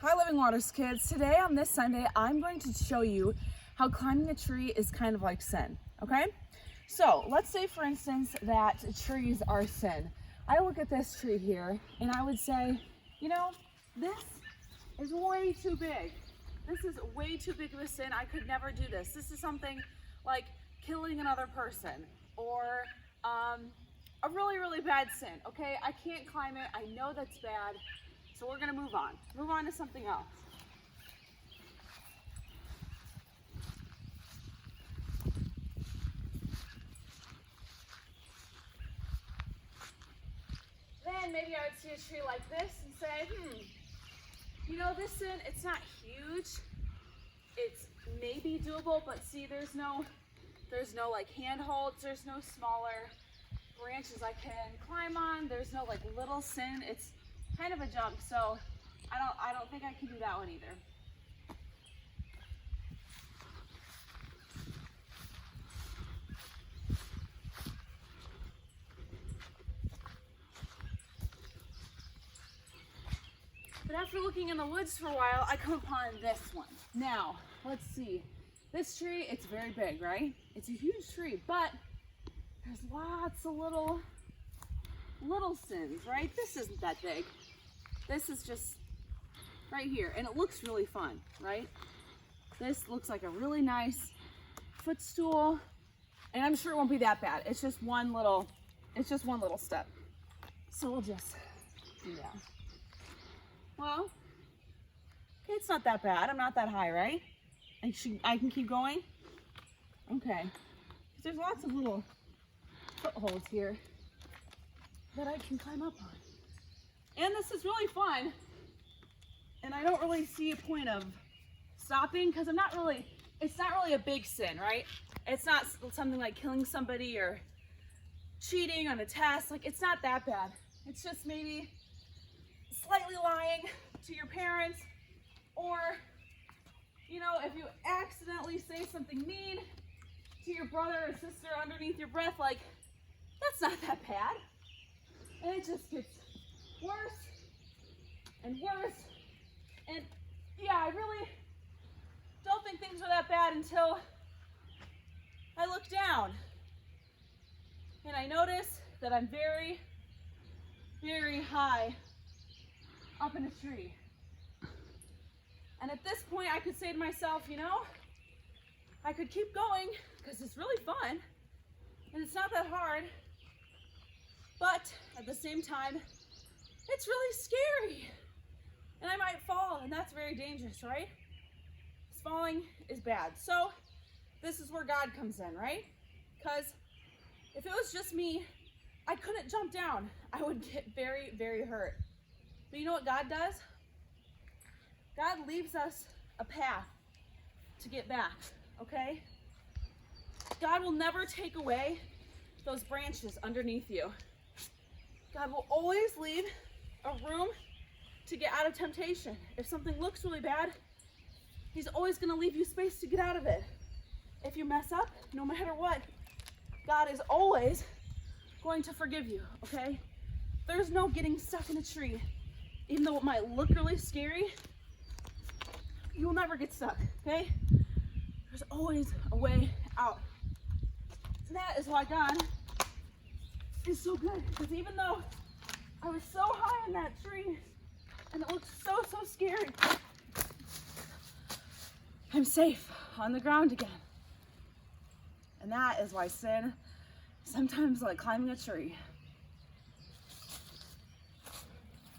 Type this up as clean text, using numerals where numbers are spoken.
Hi Living Waters kids. Today on this Sunday, I'm going to show you how climbing a tree is kind of like sin, okay? So let's say for instance that trees are sin. I look at this tree here and I would say, you know, this is way too big. This is way too big of a sin. I could never do this. This is something like killing another person or a really, really bad sin, okay? I can't climb it. I know that's bad. So we're gonna move on to something else. Then maybe I would see a tree like this and say, you know, this sin, it's not huge. It's maybe doable, but see, there's no like handholds, there's no smaller branches I can climb on, there's no like little sin. It's kind of a jump, so I don't think I can do that one either. But after looking in the woods for a while, I come upon this one. Now, let's see. This tree, it's very big, right? It's a huge tree, but there's lots of little sins, right? This isn't that big. This is just right here, and it looks really fun, right? This looks like a really nice footstool, and I'm sure it won't be that bad. It's just one little step. So we'll just do that. Well, okay, it's not that bad. I'm not that high, right? I can keep going? Okay. There's lots of little footholds here that I can climb up on. And this is really fun. And I don't really see a point of stopping because it's not really a big sin, right? It's not something like killing somebody or cheating on a test. Like, it's not that bad. It's just maybe slightly lying to your parents, or, you know, if you accidentally say something mean to your brother or sister underneath your breath, like, that's not that bad. And it just gets worse and worse. And yeah, I really don't think things are that bad until I look down and I notice that I'm very, very high up in a tree. And at this point I could say to myself, you know, I could keep going because it's really fun and it's not that hard, but at the same time it's really scary and I might fall, and that's very dangerous, right? Falling is bad. So this is where God comes in, right? Because if it was just me, I couldn't jump down. I would get very, very hurt. But you know what God does? God leaves us a path to get back, okay? God will never take away those branches underneath you. God will always leave a room to get out of temptation. If something looks really bad, He's always going to leave you space to get out of it. If you mess up, no matter what, God is always going to forgive you, okay? There's no getting stuck in a tree. Even though it might look really scary, you will never get stuck, okay? There's always a way out. And that is why God is so good. Because even though I was so high in that tree and it looked so scary, I'm safe on the ground again. And that is why sin is sometimes like climbing a tree.